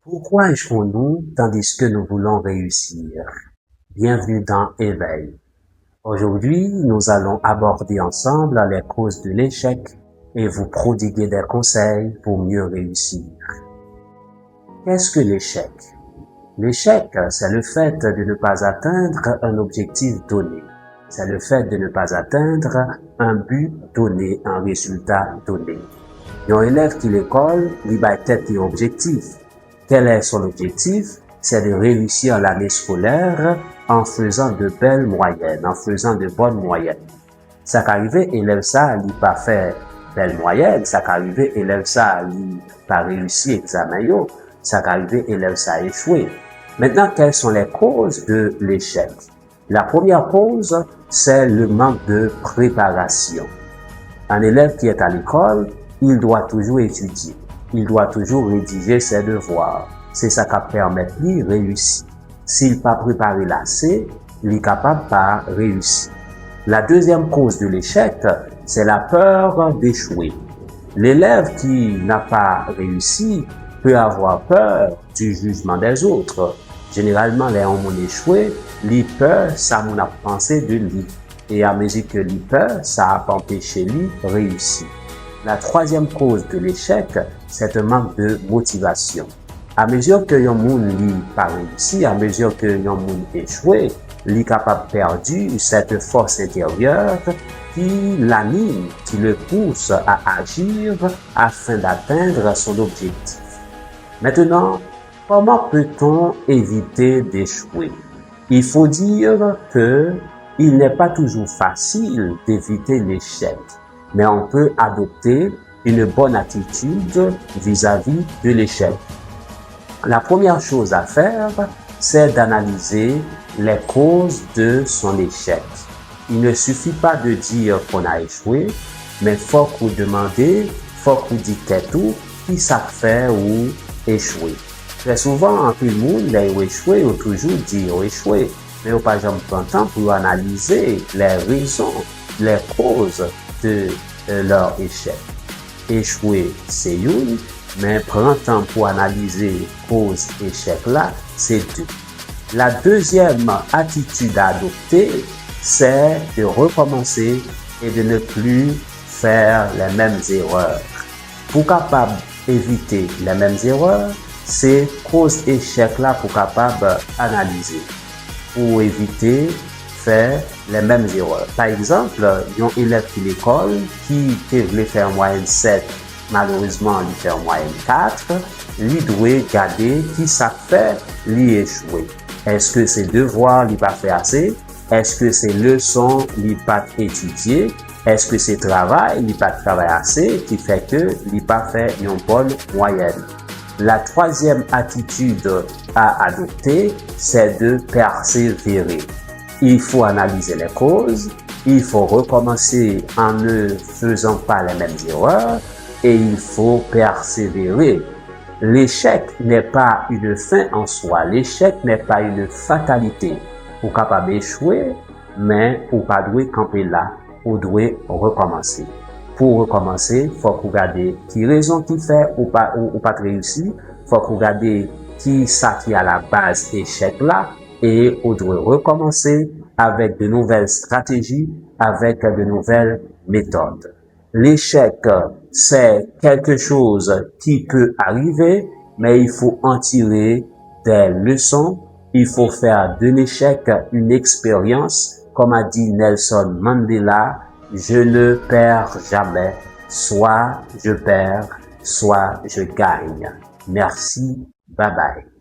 Pourquoi échouons-nous tandis que nous voulons réussir? Bienvenue dans Éveil. Aujourd'hui, nous allons aborder ensemble les causes de l'échec et vous prodiguer des conseils pour mieux réussir. Qu'est-ce que l'échec? L'échec, c'est le fait de ne pas atteindre un objectif donné. C'est le fait de ne pas atteindre un but donné, un résultat donné. Un élève qui l'école, il va être un objectif. Quel est son objectif? C'est de réussir l'année scolaire en faisant de belles moyennes, en faisant de bonnes moyennes. Ça qu'arrive, élève ça, il pas fait belle moyenne, ça qu'arrive, élève ça, il pas réussi examen yo, ça qu'arrive, élève ça échoué. Maintenant, quelles sont les causes de l'échec? La première cause, c'est le manque de préparation. Un élève qui est à l'école, il doit toujours étudier. Il doit toujours rédiger ses devoirs. C'est ça qui permet de réussir. S'il n'a pas préparé l'assez, il est capable de pas réussir. La deuxième cause de l'échec, c'est la peur d'échouer. L'élève qui n'a pas réussi peut avoir peur du jugement des autres. Généralement, les hommes ont échoué, les peurs, ça m'en a pensé de lui. Et à mesure que les peurs, ça a empêché lui de réussir. La troisième cause de l'échec, c'est un manque de motivation. À mesure que yon moun li pas réussi, à mesure que yon moun échoué, li capable perdu cette force intérieure qui l'anime, qui le pousse à agir afin d'atteindre son objectif. Maintenant, comment peut-on éviter d'échouer? Il faut dire que il n'est pas toujours facile d'éviter l'échec, mais on peut adopter une bonne attitude vis-à-vis de l'échec. La première chose à faire, c'est d'analyser les causes de son échec. Il ne suffit pas de dire qu'on a échoué, mais faut qu'on demande, faut qu'on dise tout, qui ça fait ou échoué. Très souvent, en tout le monde, les échoués ont toujours dit échoué, mais au pas jamais prendre temps pour analyser les raisons, les causes de leur échec. Échouer, c'est une, mais prendre temps pour analyser cause échec là, c'est deux. La deuxième attitude à adopter, c'est de recommencer et de ne plus faire les mêmes erreurs. Pour capable éviter les mêmes erreurs, c'est cause échec là pour capable analyser. Pour éviter faire les mêmes erreurs. Par exemple, un élève qui l'école qui voulait faire moyenne 7, malheureusement, il fait moyenne 4, lui doit garder qui ça fait, lui échouer. Est-ce que ses devoirs, il pas fait assez? Est-ce que ses leçons, il pas étudié? Est-ce que ses travail, il pas travaillé assez, qui fait que il pas fait une bonne moyenne? La troisième attitude à adopter, c'est de persévérer. Il faut analyser les causes, il faut recommencer en ne faisant pas les mêmes erreurs et il faut persévérer. L'échec n'est pas une fin en soi, l'échec n'est pas une fatalité. Vous êtes capable d'échouer, mais vous ne pouvez pas camper là, vous devez recommencer. Pour recommencer, il faut regarder qui raison qui fait ou pas réussir, il faut regarder qui ça qui à la base échec là, et on doit recommencer avec de nouvelles stratégies, avec de nouvelles méthodes. L'échec, c'est quelque chose qui peut arriver, mais il faut en tirer des leçons. Il faut faire de l'échec une expérience. Comme a dit Nelson Mandela, je ne perds jamais. Soit je perds, soit je gagne. Merci. Bye bye.